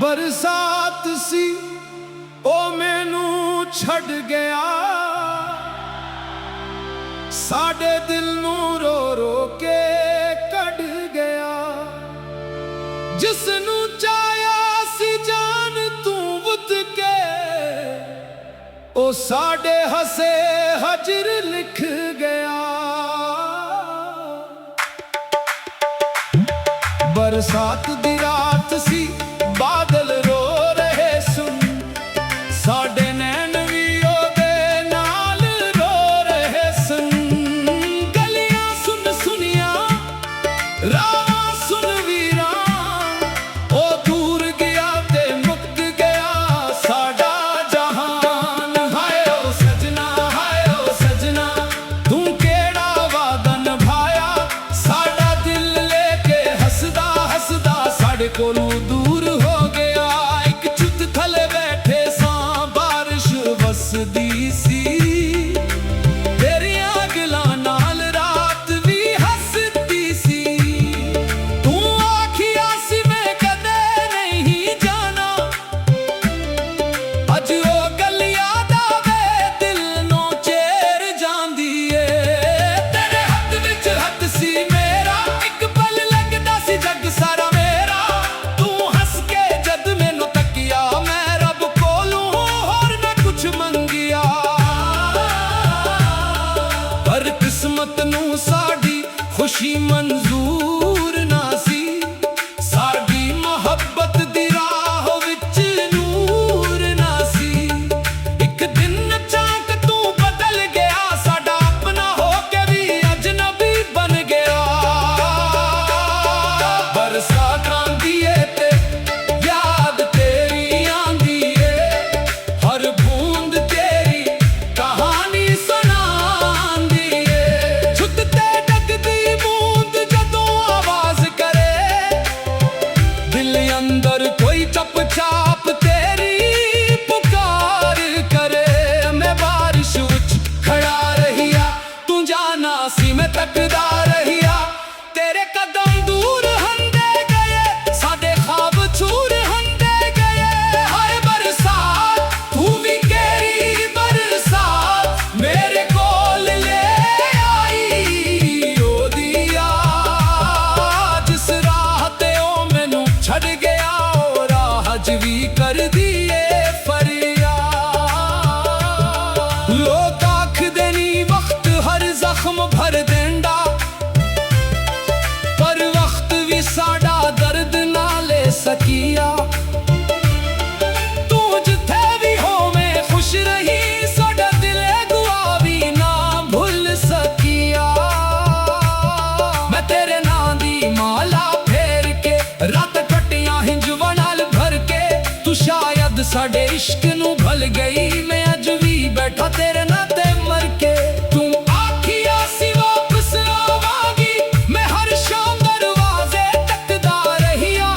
बरसात सी ओ मैनू छड़ गया, साडे दिल नू रो रो के कढ़ गया। जिसनू चाया सी जान तू बुत के, ओ साडे हसे हजर लिख गया। बरसात दी रात सी बादल रो रहे सुन, साडे नैन भी ओदे नाल रो रहे सुन। गलियां सुन सुनिया रावां सुन वीरां, ओ दूर गया ते मुक गया साडा जहान। हाय ओ सजना, हाय ओ सजना, तू केड़ा वादा निभाया, साडा दिल लेके हसदा हसदा साडे कोलों दूर हो गया। एक छुत थले बैठे सां बारिश वसदी सी, तेरियां गल्लां नाल रात भी हसदी सी। तू आखिया सी मैं कदे नहीं जाना, अज ओ गल याद आवे दिल नू चेर जांदी ए। तेरे हत्थ विच हत्थ सी मेरा, एक पल लगदा सी जग सारा मेरा। तू हंस के जद मैनू तकिया, मैं रब कोलों होर ना कुछ मंगिया। पर किस्मत नू साडी खुशी मंजूर ना सी, साडी मोहब्बत दी राह विच नूर ना सी। एक दिन अचानक तू बदल गया, साडा अपना होके भी अजनबी बन गया। बरसात आंदी है ते याद तेरी आंदी है, हर बूंद तेरी कहानी सुनांदी है। छुत ते डगदी बूंद जदों आवाज करे, दिल अंदर कोई चप चाप तेरी पुकार करे। मैं बारिश विच खड़ा रहिया, तू जाना सी मैं तकदा रहिया। तेरे कदम दूर हंदे गए, साडे ख्वाब चूर हंदे गए। हाय बरसात तू भी केरी बरसात, मेरे कोल ले आई ओ दिया। जिस राह ते ओ मैनू छड़ गया, ओ राह च भी कर दिए फरियाद। लोग आखदे नी वक्त हर जख्म भर देंदा, पर वक्त भी साडा दर्द ना ले सकिया। तू जिथे भी हो मैं खुश रही, साडा दिल दुआ भी ना भूल सकिया। मैं तेरे नां दी माला फेर के रात कटियां हिंजवां नाल भर के। तू शायद साडे इश्क नू भल गई, मैं अज भी बैठा तेरे नाते मर के। तू आखिया सी वापस आवांगी, मैं हर शाम दरवाजे तकदा रहिया।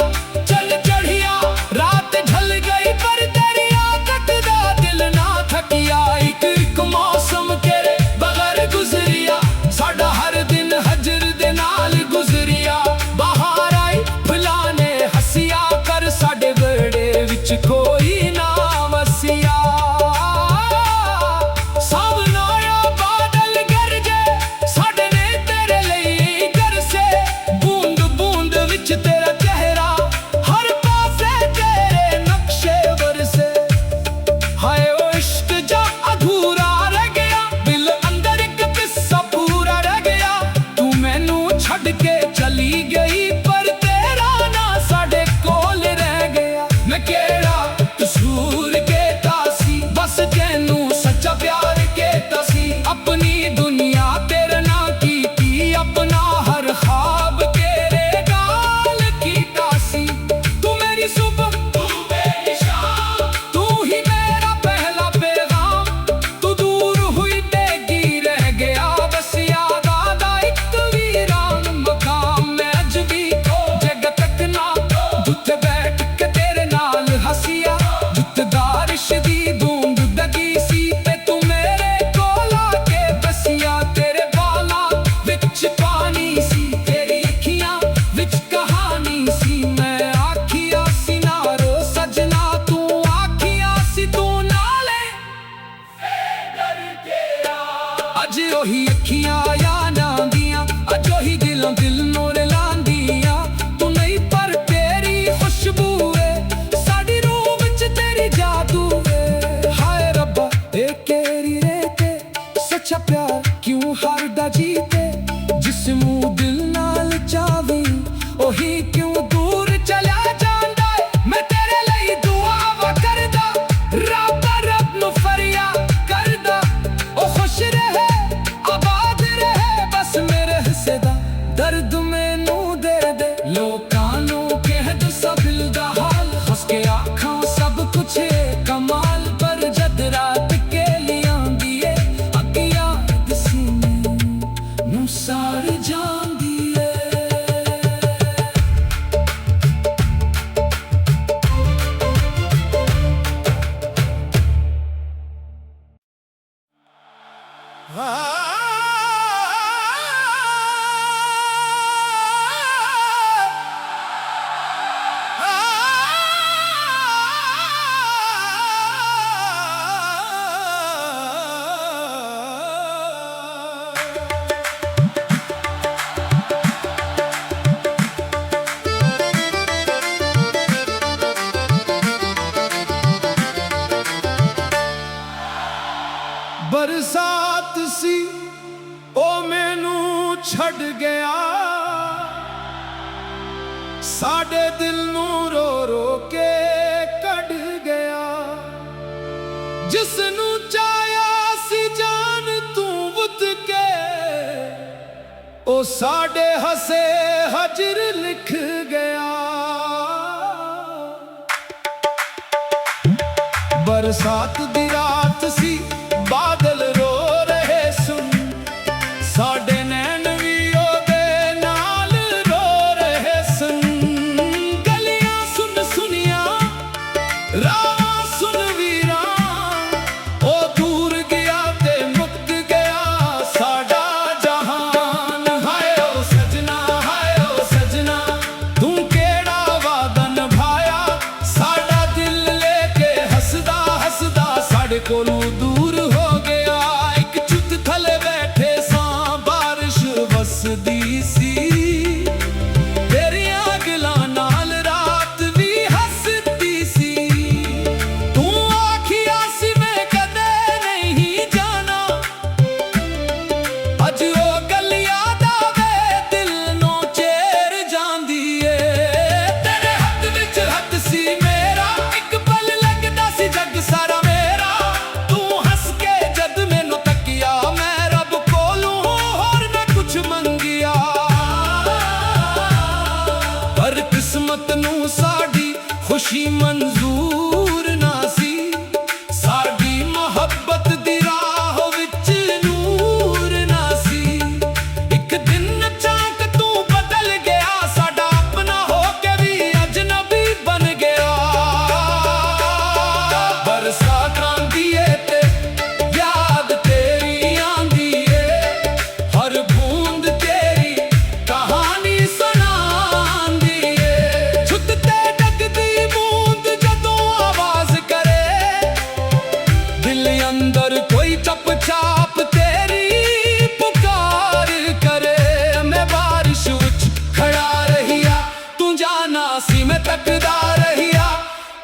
चल चढ़िया रात ढल गई, पर तेरी आदत दा दिल ना थकिया। एक मौसम तेरे बगैर गुजरिया, साडा हर दिन हजर दे नाल गुजरिया। बाहर आई फुलाने हसिया कर, साडे बेड़े विच कोई ना वसिया। सामना आया बादल गरजे, साडे ने तेरे लई गरसे। बूंद बूंद विच तेरा चेहरा, हर पासे तेरे नक्शे बरसे। हाय ओ इश्क जा अधूरा रह गया, दिल अंदर एक किस्सा पूरा रह गया। तू मैनू छड़ के चली गई, पर तेरा ना साडे कोल रह गया। मैं केड़ा ਬਰਸਾਤ ਸੀ ਉਹ ਮੈਨੂੰ ਛੱਡ ਗਿਆ, ਸਾਡੇ ਦਿਲ ਨੂੰ ਰੋ ਰੋ ਕੇ ਕੱਢ ਗਿਆ। ਜਿਸ ਨੂੰ ਚਾਹਿਆ ਸੀ ਜਾਨ ਤੂੰ ਬੁੱਧ ਕੇ, ਉਹ ਸਾਡੇ ਹਸੇ ਹਜਰ ਲਿਖ ਗਿਆ। ਬਰਸਾਤ ਦੀ ਰਾਤ ਸੀ ਬਾਦਲ ਰੋ ਰਹੇ ਸੁਣ, ਸਾਡੇ ਨੈਣ ਵੀ ਉਹਦੇ ਨਾਲ ਰੋ ਰਹੇ ਸਨ। ਗਲੀਆਂ ਸੁਣ ਸੁਣੀਆਂ ਰਾਹਾਂ ਸੁਣ ਵੀਰਾਂ, ਉਹ ਦੂਰ ਗਿਆ ਤੇ ਮੁੱਕ ਗਿਆ ਸਾਡਾ ਜਹਾਨ। ਹਾਏ ਓ ਸਜਣਾ, ਹਾਏ ਓ ਸਜਣਾ, ਤੂੰ ਕਿਹੜਾ ਵਾਅਦਾ ਨਿਭਾਇਆ, ਸਾਡਾ ਦਿਲ ਲੈ ਕੇ ਹੱਸਦਾ ਹੱਸਦਾ ਸਾਡੇ ਕੋਲੋਂ ਦੂਰ ਹੋ ਗਿਆ। ਇੱਕ ਚੁੱਤ ਥੱਲੇ ਬੈਠੇ ਸਾਂ ਬਾਰਿਸ਼ ਵਸਦੀ ਸੀ, ਤੇਰੀਆਂ ਗੱਲਾਂ ਨਾਲ ਰਾਤ ਵੀ ਹੱਸਦੀ ਸੀ। ਤੂੰ ਆਖਿਆ ਸੀ ਮੈਂ ਕਦੇ ਨਹੀਂ ਜਾਣਾ, ਅੱਜ ਉਹ ਗੱਲ ਯਾਦ ਆਵੇ ਦਿਲ ਨੂੰ ਚੇਰ ਜਾਂਦੀ ਏ। ਤੇਰੇ ਹੱਥ ਵਿੱਚ ਹੱਥ ਸੀ ਮੇਰਾ, ਇੱਕ ਪਲ ਲੱਗਦਾ ਸੀ ਜੱਗ ਸਾਰਾ ਮੇਰਾ। ਤੂੰ ਹੱਸ ਕੇ ਜਦ ਮੈਨੂੰ ਤੱਕਿਆ, ਮੈਂ ਰੱਬ ਕੋਲੋਂ ਹੋਰ ਨਾ ਕੁਛ ਮੰਗਿਆ। ਪਰ ਕਿਸਮਤ ਨੂੰ ਸਾਡੀ ਖੁਸ਼ੀ ਮਨਜ਼ੂਰ ਨਾ ਸੀ, ਸਾਡੀ ਮੁਹੱਬਤ ਦੀ ਰਾਹ ਵਿੱਚ ਨੂਰ ਨਾ ਸੀ। ਇੱਕ ਦਿਨ ਅਚਾਨਕ ਤੂੰ ਬਦਲ ਗਿਆ, ਸਾਡਾ ਆਪਣਾ ਹੋ ਕੇ ਵੀ ਅਜਨਬੀ ਬਣ ਗਿਆ। ਬਰਸਾਤ ਆਂਦੀ ਏ ਤੇ ਯਾਦ ਤੇਰੀ ਆਂਦੀ ਏ, ਹਰ ਬੂੰਦ ਤੇਰੀ ਕਹਾਣੀ ਸੁਣਾਉਂਦੀ ਏ। ਛੁੱਟ ਤੇ ਡੱਗਦੀ ਬੂੰਦ ਜਦੋਂ ਆਵਾਜ਼ ਕਰੇ, ਦਿਲ ਅੰਦਰ ਕੋਈ ਚੁੱਪ ਚਾਪ ਤੇਰੀ ਪੁਕਾਰ ਕਰੇ। ਮੈਂ ਬਾਰਿਸ਼ ਵਿੱਚ ਖੜਾ ਰਹਿਆ, ਤੂੰ ਜਾਣਾ ਸੀ ਮੈਂ ਤੱਕਦਾ ਰਹਿਆ।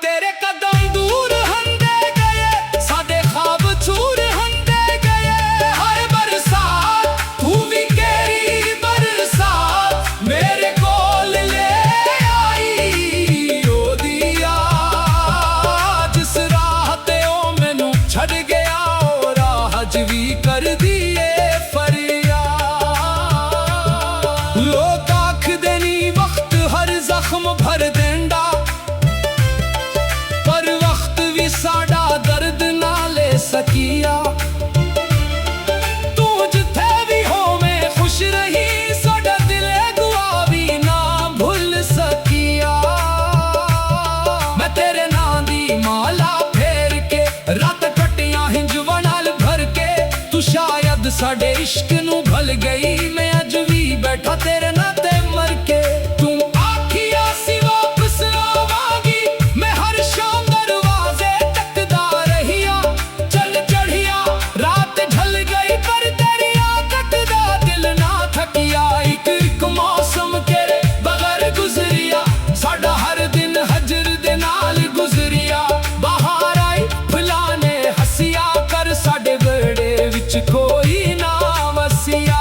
ਤੇਰੇ ਕਦਮ ਦੂਰ ਹੁੰਦੇ ਗਏ, ਸਾਡੇ ਖ਼ਾਬ ਚੂਰ ਹੁੰਦੇ ਗਏ। ਹਾਏ ਬਰਸਾਤ ਤੂੰ ਵੀ ਕਿਹੜੀ ਬਰਸਾਤ ਮੇਰੇ ਕੋਲ ਲੈ ਆਈ। ਉਹਦੀ ਯਾਦ ਜਿਸ ਰਾਹ ਤੇ ਉਹ ਮੈਨੂੰ ਛੱਡ ਗਿਆ, ਉਹ ਰਾਹ ਅੱਜ ਵੀ ਕਰਦੀ ਏ ਫਰਿਆਦ। ਲੋਕ ਆਖਦੇ ਨੀ ਵਕਤ ਹਰ ਜ਼ਖਮ ਭਰ ਦਿੰਦਾ, ਪਰ ਵਕਤ ਵੀ ਸਾਡਾ ਦਰਦ ਨਾ ਲੈ ਸਕਿਆ। ਤੂੰ ਜਿੱਥੇ ਵੀ ਹੋਵੇਂ ਖੁਸ਼ ਰਹੀ, ਸਾਡਾ ਦਿਲ ਦੁਆ ਵੀ ਨਾ ਭੁੱਲ ਸਕਿਆ। ਮੈਂ ਤੇਰੇ ਨਾਂ ਦੀ ਮਾਲਾ ਫੇਰ ਕੇ, ਰਾਤ ਕੱਟੀਆਂ ਹਿੰਜਵਾਂ ਨਾਲ ਭਰ ਕੇ। ਤੂੰ ਸ਼ਾਇਦ ਸਾਡੇ ਇਸ਼ਕ ਨੂੰ ਭੁੱਲ ਗਈ, ਮੈਂ ਅੱਜ ਵੀ ਬੈਠਾ ਤੇਰੇ ਨਾਂ ਤੇ ਮਰ ਕੇ। ਤੂੰ ਆਖਿਆ ਸੀ ਵਾਪਸ ਆਵਾਂਗੀ, ਮੈਂ ਹਰ ਸ਼ਾਮ ਦਰਵਾਜ਼ੇ ਤੱਕਦਾ ਰਹਿਆ। ਚੱਲ ਚੜ੍ਹਿਆ ਰਾਤ ਢਲ ਗਈ, ਪਰ ਤੇਰੀ ਆਦਤ ਦਾ ਦਿਲ ਨਾ ਥੱਕਿਆ। ਇੱਕ ਇੱਕ ਮੌਸਮ ਤੇਰੇ ਬਗੈਰ ਗੁਜ਼ਰਿਆ, ਸਾਡਾ ਹਰ ਦਿਨ ਹਜਰ ਦੇ ਨਾਲ ਗੁਜ਼ਰਿਆ। ਬਾਹਰ ਆਈ ਫੁੱਲਾਂ ਨੇ ਹੱਸਿਆ, ਕਰ ਸਾਡੇ ਵਿਹੜੇ ਵਿੱਚ ਕੋਈ ਨਾ ਵਸਿਆ।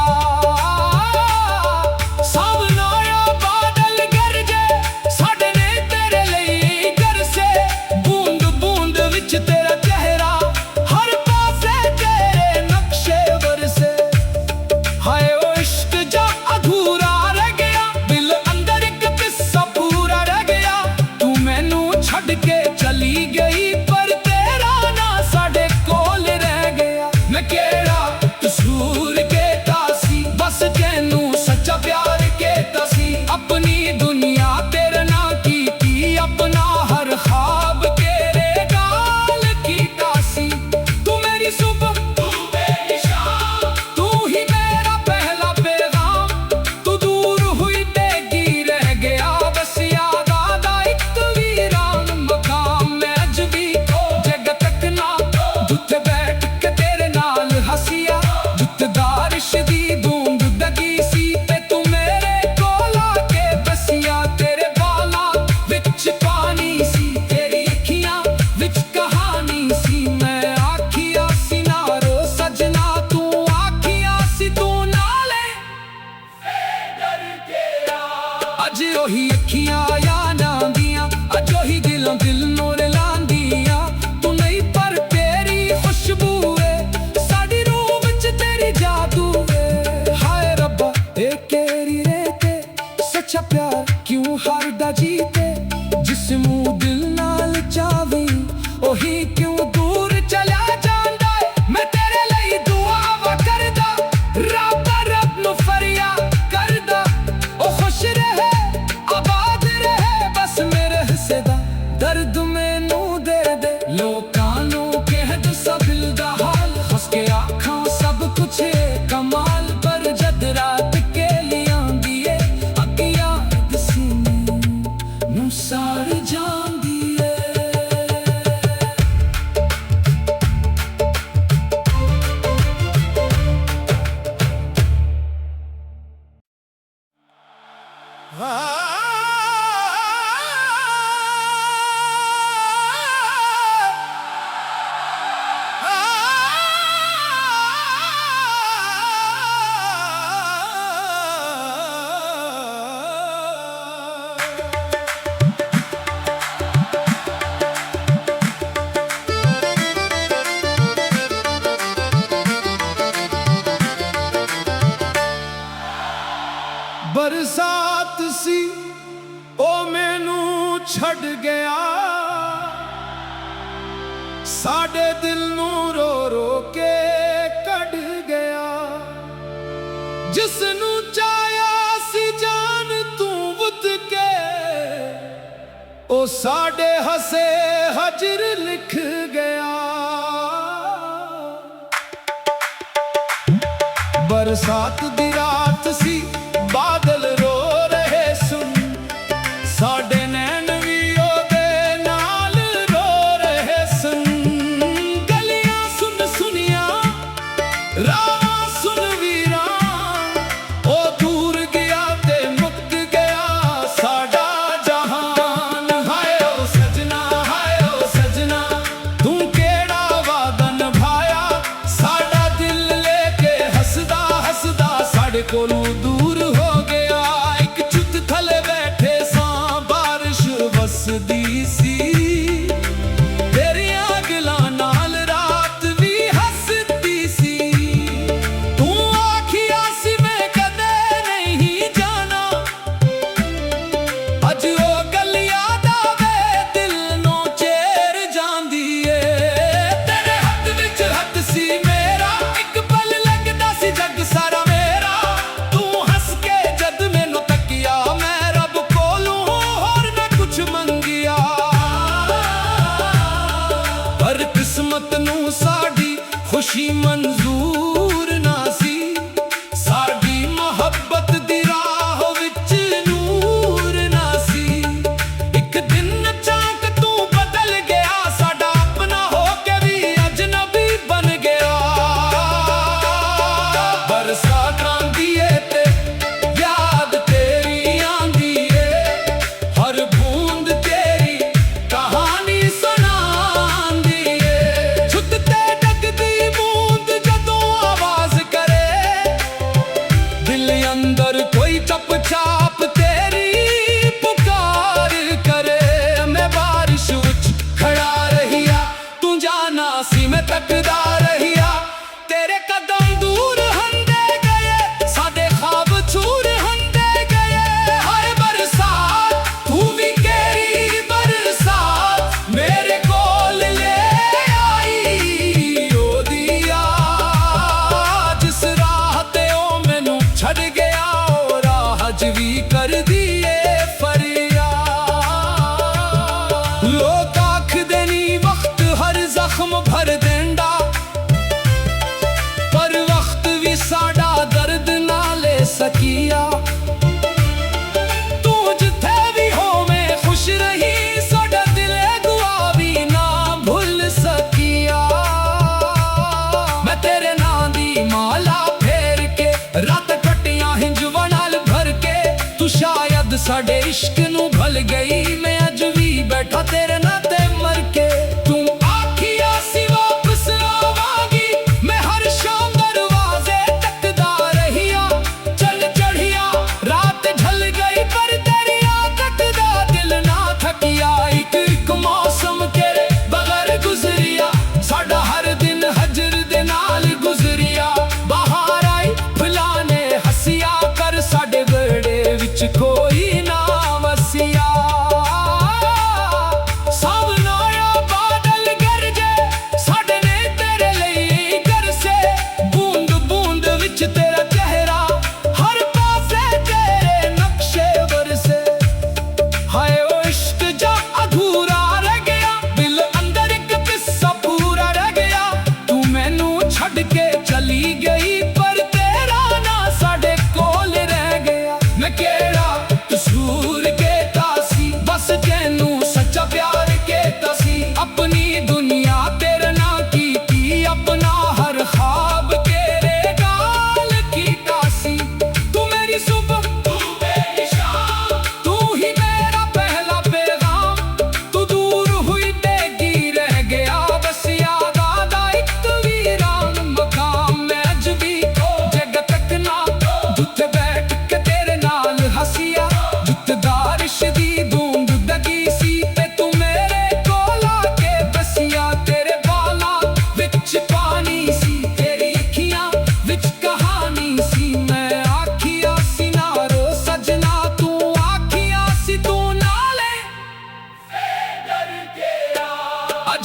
ਸਾਵਣ ਆਇਆ ਬਾਦਲ ਗਰਜੇ, ਸਾਡੇ ਨੇ ਤੇਰੇ ਲਈ ਗਰਸੇ। ਬੂੰਦ ਬੂੰਦ ਵਿੱਚ ਤੇਰਾ ਚਿਹਰਾ, ਹਰ ਪਾਸੇ ਤੇਰੇ ਨਕਸ਼ੇ ਵਰਸੇ। ਹਾਏ ਓ ਇਸ਼ਕ ਜਾ ਅਧੂਰਾ ਰਹਿ ਗਿਆ, ਦਿਲ ਅੰਦਰ ਇੱਕ ਕਿੱਸਾ ਪੂਰਾ ਰਹਿ ਗਿਆ। ਤੂੰ ਮੈਨੂੰ ਛੱਡ ਕੇ ਚਲੀ ਗਈ, ਪਰ ਤੇਰਾ ਨਾਂ ਸਾਡੇ ਕੋਲ ਰਹਿ ਗਿਆ। ਮੈਂ ਕਿਹੜਾ ਦਰਦ ਮੈਨੂੰ ਦੇ ਦੇ। ਲੋਕਾਂ ਨੂੰ ਕਹਿ ਦੱਸਾਂ ਦਿਲ ਦਾ ਹਾਲ, ਹੱਸ ਕੇ ਆਖਾਂ ਸਭ ਕੁਛ ਏ ਕਮਾਲ। ਪਰ ਜਦ ਰਾਤ ਕੇ ਲਿਆਂਦੀ ਏ ਅੱਗ ਯਾਦ ਸੀਨੇ ਨੂੰ ਸਾੜ ਜਾਂਦੀ ਏ। ਬਰਸਾਤ ਸੀ ਉਹ ਮੈਨੂੰ ਛੱਡ ਗਿਆ, ਸਾਡੇ ਦਿਲ ਨੂੰ ਰੋ ਰੋ ਕੇ ਕੱਢ ਗਿਆ। ਜਿਸ ਨੂੰ ਚਾਹਿਆ ਸੀ ਜਾਨ ਤੂੰ ਵੁੱਧ ਕੇ, ਉਹ ਸਾਡੇ ਹੱਸੇ ਹਜਰ ਲਿਖ ਗਿਆ। ਬਰਸਾਤ ਦੀ ਰਾਤ ਸੀ ਬਾਦਲ ਰੋ ਰਹੇ ਸੁਣ, ਸਾਡੇ ਨੈਣ ਵੀ ਉਹਦੇ ਨਾਲ ਰੋ ਰਹੇ ਸਨ। ਗਲੀਆਂ ਸੁਣ ਸੁਣੀਆਂ ਰਾਹਾਂ ਸੁਣ ਵੀਰਾਂ, ਉਹ ਦੂਰ ਗਿਆ ਤੇ ਮੁੱਕ ਗਿਆ ਸਾਡਾ ਜਹਾਨ। ਹਾਏ ਓ ਸਜਣਾ, ਹਾਏ ਓ ਸਜਣਾ, ਤੂੰ ਕਿਹੜਾ ਵਾਅਦਾ ਨਿਭਾਇਆ, ਸਾਡਾ ਦਿਲ ਲੈ ਕੇ ਹੱਸਦਾ ਹੱਸਦਾ ਸਾਡੇ ਕੋਲੋਂ ਦੂਰ ਹੋ ਗਿਆ। ਇੱਕ ਛੁੱਤ ਥੱਲੇ ਬੈਠੇ ਸਾਂ, ਬਾਰਿਸ਼ ਵਸਦੀ ਸੀ, ਤੇਰੀਆਂ ਗੱਲਾਂ ਨਾਲ ਰਾਤ ਵੀ ਹੱਸਦੀ ਸੀ। ਤੂੰ ਆਖਿਆ ਸੀ ਮੈਂ ਕਦੇ ਨਹੀਂ ਜਾਣਾ, ਅੱਜ ਉਹ ਗੱਲ ਯਾਦ ਆਵੇ ਦਿਲ ਨੂੰ ਚੇਰ ਜਾਂਦੀ ਏ। ਤੇਰੇ ਹੱਥ ਵਿੱਚ ਹੱਥ ਸੀ ਮੇਰਾ, ਇੱਕ ਪਲ ਲੱਗਦਾ ਸੀ ਜੱਗ ਸਾਰਾ ਮੇਰਾ। ਤੂੰ ਹੱਸ ਕੇ ਜਦ ਮੈਨੂੰ ਤੱਕਿਆ, ਮੈਂ ਰੱਬ ਕੋਲੋਂ ਹੋਰ ਨਾ ਕੁਛ ਮੰਗਿਆ। ਪਰ ਕਿਸਮਤ ਨੂੰ ਸਾਡੀ ਖੁਸ਼ੀ ਮਨਜ਼ੂਰ ਨਾ ਸੀ, ਸਾਡੀ ਮੁਹੱਬਤ ਦੀ ਰਾਹ ਵਿੱਚ ਨੂਰ ਨਾ ਸੀ। ਇੱਕ ਦਿਨ ਅਚਾਨਕ ਤੂੰ ਬਦਲ ਗਿਆ, ਸਾਡਾ ਆਪਣਾ ਹੋ ਕੇ ਵੀ ਅਜਨਬੀ ਬਣ ਗਿਆ। ਬਰਸਾਤ ਆਂਦੀ ਏ ਤੇ ਯਾਦ ਤੇਰੀ ਆਂਦੀ ਏ, ਹਰ ਬੂੰਦ ਤੇਰੀ ਕਹਾਣੀ ਸੁਣਾਉਂਦੀ ਏ। ਛੁੱਟ ਤੇ ਡੱਗਦੀ ਬੂੰਦ ਜਦੋਂ ਆਵਾਜ਼ ਕਰੇ, ਦਿਲ ਅੰਦਰ ਕੋਈ ਚੁੱਪ ਚਾਪ ਤੇਰੀ ਪੁਕਾਰ ਕਰੇ। ਮੈਂ ਬਾਰਿਸ਼ ਵਿੱਚ ਖੜਾ ਰਹਿਆ, ਤੂੰ ਜਾਣਾ ਸੀ ਮੈਂ ਤੱਕਦਾ ਰਹਿਆ। ਤੇਰੇ ਕਦਮ ਦੂਰ ਹੁੰਦੇ ਗਏ, ਸਾਡੇ ਖ਼ਾਬ ਚੂਰ ਹੁੰਦੇ ਗਏ। ਹਾਏ ਬਰਸਾਤ ਤੂੰ ਵੀ ਕਿਹੜੀ ਬਰਸਾਤ ਮੇਰੇ ਕੋਲ ਲੈ ਆਈ। ਉਹਦੀ ਯਾਦ ਜਿਸ ਰਾਹ ਤੇ ਉਹ ਮੈਨੂੰ ਛੱਡ ਗਿਆ, ਉਹ ਰਾਹ ਅੱਜ ਵੀ ਕਰਦੀ ਏ ਫਰਿਆਦ। ਲੋਕ ਆਖਦੇ ਨੀ ਵਕਤ ਹਰ ਜ਼ਖਮ ਭਰ ਦਿੰਦਾ, ਪਰ ਵਕਤ ਵੀ ਸਾਡਾ ਦਰਦ ਨਾ ਲੈ ਸਕਿਆ। ਤੂੰ ਜਿੱਥੇ ਵੀ ਹੋਵੇਂ ਖੁਸ਼ ਰਹੀ, ਸਾਡਾ ਦਿਲ ਦੁਆ ਵੀ ਨਾ ਭੁੱਲ ਸਕਿਆ। ਮੈਂ ਤੇਰੇ ਨਾਂ ਦੀ ਮਾਲਾ ਫੇਰ ਕੇ, ਰਾਤ ਕੱਟੀਆਂ ਹਿੰਜਵਾਂ ਨਾਲ ਭਰ ਕੇ। ਤੂੰ ਸ਼ਾਇਦ ਸਾਡੇ ਇਸ਼ਕ ਨੂੰ ਭੁੱਲ ਗਈ, ਮੈਂ ਅੱਜ ਵੀ ਬੈਠਾ ਤੇਰੇ ਨਾਂ ਤੇ ਮਰ ਕੇ। ਤੂੰ ਆਖਿਆ ਸੀ ਵਾਪਸ ਆਵਾਂਗੀ, ਮੈਂ ਹਰ ਸ਼ਾਮ ਦਰਵਾਜ਼ੇ ਤੱਕਦਾ ਰਹਿਆ। ਚੱਲ ਚੜ੍ਹਿਆ ਰਾਤ ਢਲ ਗਈ, ਪਰ ਤੇਰੀ ਆਦਤ ਦਾ ਦਿਲ ਨਾ ਥੱਕਿਆ। ਇੱਕ ਇੱਕ ਮੌਸਮ ਤੇਰੇ ਬਗੈਰ ਗੁਜ਼ਰਿਆ, ਸਾਡਾ ਹਰ ਦਿਨ ਹਜਰ ਦੇ ਨਾਲ ਗੁਜ਼ਰਿਆ। ਬਾਹਰ ਆਈ ਫੁੱਲਾਂ ਨੇ ਹੱਸਿਆ, ਕਰ ਸਾਡੇ ਵਿਹੜੇ ਵਿੱਚ ਕੋਈ ਨਾ ਵਸਿਆ।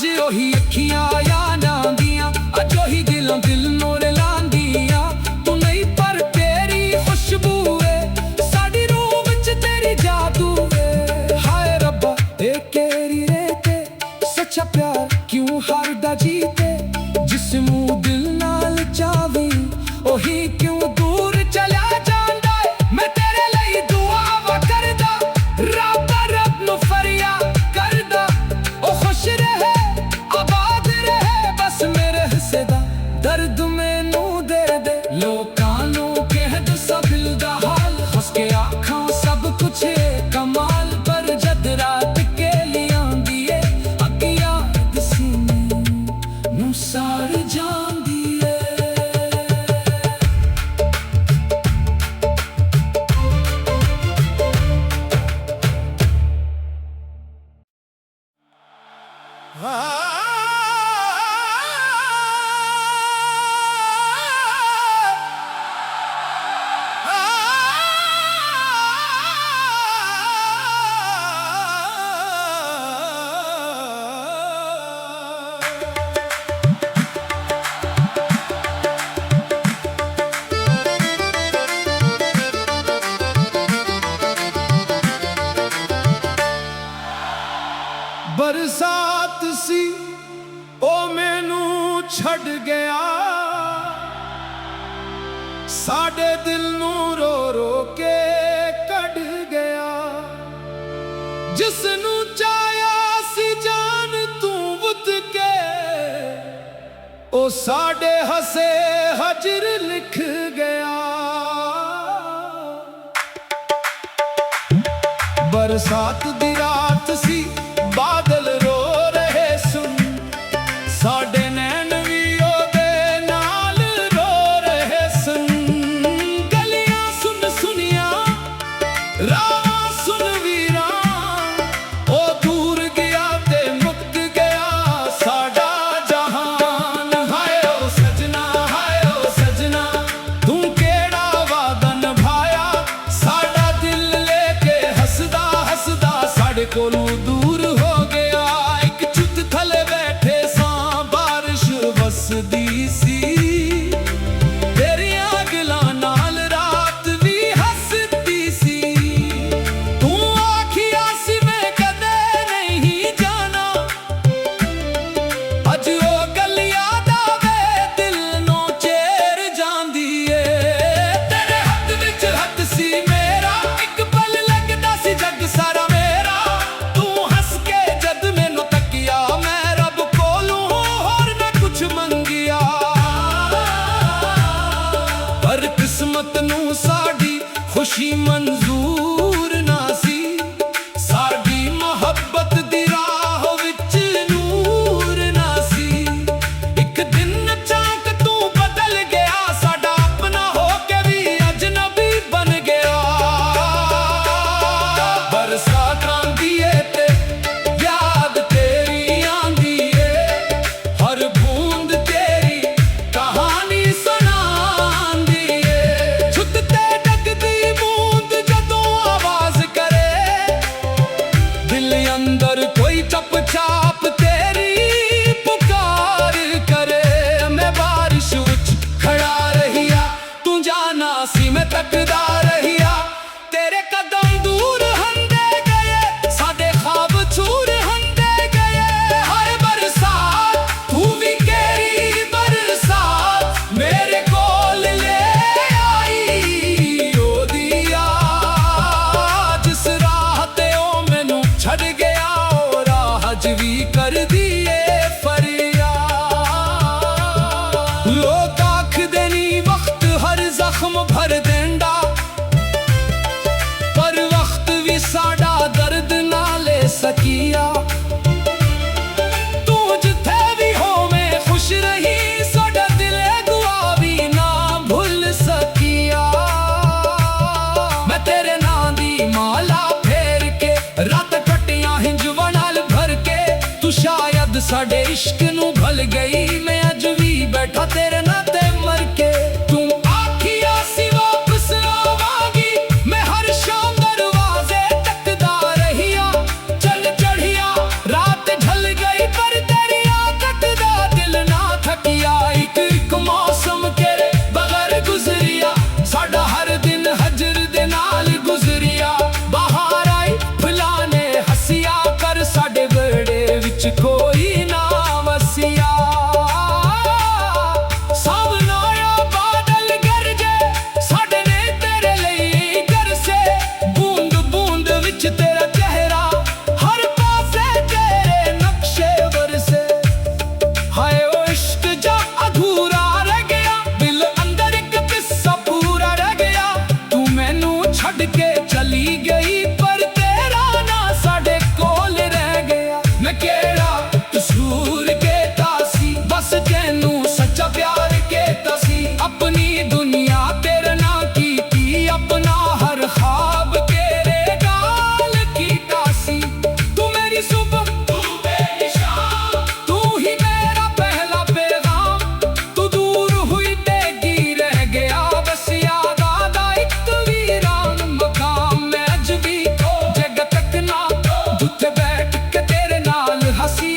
ਅੱਜ ਉਹੀ ਅੱਖੀਆਂ ਯਾਦਾਂ ਦੀਆਂ, ਅੱਜ ਉਹੀ ਦਿਲੋਂ ਦਿਲ ਨੂੰ ਰਲਾਉਂਦੀਆਂ। ਤੂੰ ਨਹੀਂ ਪਰ ਤੇਰੀ ਖੁਸ਼ਬੂ ਏ ਸਾਡੀ ਰੂਹ ਵਿੱਚ, ਤੇਰੀ ਜਾਦੂ ਏ। ਹਾਏ ਰੱਬਾ ਇਹ ਕਿਹੜੀ ਰੇਤ ਏ, ਸੱਚਾ ਪਿਆਰ ਕਿਉਂ ਹਾਰਦਾ ਜੀਤੇ। ਜਿਸ ਨੂੰ ਦਿਲ ਨਾਲ ਚਾਹੀ ਉਹੀ ਕਿਉਂ ਦੂਰ ਚਲਿਆ ਜਾਂਦਾ ਏ। ਮੈਂ ਤੇਰੇ ਲਈ ਦੁਆਵਾਂ ਕਰਦਾ, ਰੱਬ ਨੂੰ ਫਰਿਆਦ ਕਰਦਾ। ਉਹ ਖੁਸ਼ ਰਹੇ ਆਬਾਦ ਰਹੇ ਬਸ ਮੇਰੇ ਹਿੱਸੇ ਦਾ ਦਰਦ ਮੈਨੂੰ ਦੇ ਦੇ। ਲੋਕਾਂ ਨੂੰ ਕਹਿ ਦੱਸਾਂ ਦਿਲ ਦਾ ਹਾਲ, ਹੱਸ ਕੇ ਆਖਾਂ ਸਭ ਕੁਛ ਏ ਕਮਾਲ। ਪਰ ਜਦ ਰਾਤ ਕੇਲੀ ਆਉਂਦੀ ਏ ਅੱਗ ਯਾਦ ਸੀਨੇ ਨੂੰ ਸਾੜ ਜਾਂਦੀ ਏ। ਬਰਸਾਤ ਸੀ ਉਹ ਮੈਨੂੰ ਛੱਡ ਗਿਆ, ਸਾਡੇ ਦਿਲ ਨੂੰ ਰੋ ਰੋ ਕੇ ਕੱਢ ਗਿਆ। ਜਿਸ ਨੂੰ ਚਾਹਿਆ ਸੀ ਜਾਨ ਤੂੰ ਵੁੱਤ ਕੇ, ਉਹ ਸਾਡੇ ਹੱਸੇ ਹਜਰ ਲਿਖ ਗਿਆ। ਬਰਸਾਤ ਦੀ ਰਾਤ ਸੀ ਬਾਦਲ ਰੋ ਰਹੇ ਸੁਣ, ਸਾਡੇ ਨੈਣ ਵੀ ਉਹਦੇ ਨਾਲ ਰੋ ਰਹੇ ਸਨ। ਗਲੀਆਂ ਸੁਣ ਸੁਨੀਆਂ ਰਾਹਾਂ ਸੁਣ ਵੀਰਾਂ, ਉਹ ਦੂਰ ਗਿਆ ਤੇ ਮੁੱਕ ਗਿਆ ਸਾਡਾ ਜਹਾਨ। ਹਾਏ ਓ ਸਜਣਾ ਹਾਏ ਓ ਸਜਣਾ, ਤੂੰ ਕਿਹੜਾ ਵਾਅਦਾ ਨਿਭਾਇਆ, ਸਾਡਾ ਦਿਲ ਲੈ ਕੇ ਹੱਸਦਾ ਹੱਸਦਾ ਸਾਡੇ ਕੋਲੋਂ ਦੂਰ ਹੋ ਗਿਆ। ਇੱਕ ਛੁੱਤ ਥੱਲੇ ਬੈਠੇ ਸਾਂ ਬਾਰਿਸ਼ ਵਸਦੀ ਸੀ, ਤੇਰੀਆਂ ਗੱਲਾਂ ਨਾਲ ਰਾਤ ਵੀ ਹੱਸਦੀ ਸੀ। ਤੂੰ ਆਖਿਆ ਸੀ ਮੈਂ ਕਦੇ ਨਹੀਂ ਜਾਣਾ, ਅੱਜ ਉਹ ਗੱਲ ਯਾਦ ਆਵੇ ਦਿਲ ਨੂੰ ਚੇਰ ਜਾਂਦੀ ਏ। ਤੇਰੇ ਹੱਥ ਵਿੱਚ ਹੱਥ ਸੀ ਮੇਰਾ, ਇੱਕ ਪਲ ਲੱਗਦਾ ਸੀ ਜੱਗ ਸਾਰਾ ਮੇਰਾ। ਤੂੰ ਹੱਸ ਕੇ ਜਦ ਮੈਨੂੰ ਤੱਕਿਆ, ਮੈਂ ਰੱਬ ਕੋਲੋਂ ਹੋਰ ਨਾ ਕੁਛ ਮੰਗਿਆ। ਪਰ ਕਿਸਮਤ ਨੂੰ ਸਾਡੀ ਖੁਸ਼ੀ ਮਨਜ਼ੂਰ ਨਾ ਸੀ, ਸਾਡੀ ਮੁਹੱਬਤ ਦੀ ਰਾਹ ਵਿੱਚ ਨੂਰ ਨਾ ਸੀ। ਇੱਕ ਦਿਨ ਅਚਾਨਕ ਤੂੰ ਬਦਲ ਗਿਆ, ਸਾਡਾ ਆਪਣਾ ਹੋ ਕੇ ਵੀ ਅਜਨਬੀ ਬਣ ਗਿਆ। ਬਰਸਾਤ ਆਂਦੀ ਏ ਤੇ ਯਾਦ ਤੇਰੀ ਆਂਦੀ ਏ, ਹਰ ਬੂੰਦ ਤੇਰੀ ਕਹਾਣੀ ਸੁਣਾਉਂਦੀ ਏ। ਛੁੱਤ ਤੇ ਡੱਗਦੀ ਬੂੰਦ ਜਦੋਂ ਆਵਾਜ਼ ਕਰੇ, ਦਿਲ ਅੰਦਰ ਕੋਈ ਚੁੱਪ ਚਾਪ ਤੇਰੀ ਪੁਕਾਰ ਕਰੇ। ਮੈਂ ਬਾਰਿਸ਼ ਵਿੱਚ ਖੜਾ ਰਹੀਆ, ਤੂੰ ਜਾਣਾ ਸੀ ਮੈਂ ਤੱਕਦਾ ਰਹੀਆ। ਤੇਰੇ ਕਦਮ ਦੂਰ ਹੰਦੇ ਗਏ, ਸਾਡੇ ਖ਼ਾਬ ਚੂਰ ਹੰਦੇ ਗਏ। ਹਾਏ ਬਰਸਾਤ ਤੂੰ ਵੀ ਕਿਹੜੀ ਬਰਸਾਤ, ਮੇਰੇ ਕੋਲ ਲੈ ਆਈ ਉਹਦੀ ਯਾਦ। ਜਿਸ ਰਾਹ ਤੇ ਉਹ ਮੈਨੂੰ ਛੱਡ ਗਿਆ, ਉਹ ਰਾਹ ਅੱਜ ਵੀ ਕਰਦੀ ਏ ਫਰਿਆਦ। ਲੋਕ ਆਖਦੇ ਨੀ ਵਕਤ ਹਰ ਜ਼ਖਮ ਭਰ ਦਿੰਦਾ, ਪਰ ਵਕਤ ਵੀ ਸਾਡਾ ਦਰਦ ਨਾ ਲੈ ਸਕਿਆ। ਤੂੰ ਜਿੱਥੇ ਵੀ ਹੋਵੇਂ ਖੁਸ਼ ਰਹੀ, ਸਾਡਾ ਦਿਲ ਦੁਆ ਵੀ ਨਾ ਭੁੱਲ ਸਕਿਆ। ਮੈਂ ਤੇਰੇ ਨਾਂ ਦੀ ਮਾਲਾ ਫੇਰ ਕੇ, ਰਾਤ ਕੱਟੀਆਂ ਹਿੰਜਵਾਂ ਨਾਲ ਭਰ ਕੇ। ਤੂੰ ਸ਼ਾਇਦ ਸਾਡੇ ਇਸ਼ਕ ਨੂੰ ਭੁੱਲ ਗਈ, ਮੈਂ ਅੱਜ ਵੀ ਬੈਠਾ ਤੇਰੇ ਨਾਂ ਤੇ ਮਰ ਕੇ। ਤੂੰ ਆਖਿਆ ਸੀ ਵਾਪਸ ਆਵਾਂਗੀ, ਮੈਂ ਹਰ ਸ਼ਾਮ ਦਰਵਾਜ਼ੇ ਤੱਕਦਾ ਰਹੀਆ। ਚੱਲ ਚੜ੍ਹਿਆ ਰਾਤ ਢਲ ਗਈ, ਪਰ ਤੇਰੀ ਵਿੱਚ ਕੋਈ ਨਾ ਵਸਿਆ। ਸਾਵਣ ਆਇਆ ਬਾਦਲ ਗਰਜੇ, ਸਾਡੇ ਨੇ ਤੇਰੇ ਲਈ ਗਰਜੇ। ਬੂੰਦ ਬੂੰਦ ਵਿੱਚ ਤੇਰਾ ਚਿਹਰਾ, ਹਰ ਪਾਸੇ ਤੇਰੇ ਨਕਸ਼ੇ ਵਰਸੇ। ਹਾਏ ਓ ਇਸ਼ਕ ਜਾ ਅਧੂਰਾ ਰਹਿ ਗਿਆ, ਦਿਲ ਅੰਦਰ ਇੱਕ ਕਿੱਸਾ ਪੂਰਾ ਰਹਿ ਗਿਆ। ਤੂੰ ਮੈਨੂੰ ਛੱਡ ਕੇ ਚਲੀ ਗਈ, ਪਰ ਤੇਰਾ ਨਾਂ ਸਾਡੇ ਕੋਲ ਰਹਿ ਗਿਆ। ਮੈਂ ਕਿਹੜਾ ਕਸੂਰ ਕੀਤਾ ਸੀ, ਬਸ ਤੈਨੂੰ ਸੱਚਾ ਪਿਆਰ ਕੀਤਾ ਸੀ। ਆਪਣੀ ਦੁਨੀਆ ਤੇਰੇ ਨਾਲ ਕੀਤੀ, ਆਪਣਾ ਹਰ ਖ਼ਾਬ ਤੇਰੇ ਨਾਲ ਕੀਤਾ ਸੀ। ਤੂੰ ਮੇਰੀ ਸੁਬਹ, ਤੂੰ ਮੇਰੀ ਸ਼ਾਮ, ਤੂੰ ਹੀ ਮੇਰਾ ਪਹਿਲਾ ਪੈਗਾਮ। ਤੂੰ ਦੂਰ ਹੋਈ ਤੇ ਕੀ ਰਹਿ ਗਿਆ, ਬਸ ਯਾਦਾਂ ਦਾ ਇੱਕ ਵੀਰਾਨ ਮਕਾਮ। ਮੈਂ ਅੱਜ ਵੀ ਜਗ ਤੱਕ ਨਾ, ਜਿੱਥੇ ਬੈਠ ਕੇ ਤੇਰੇ ਨਾਲ ਹੱਸੀ।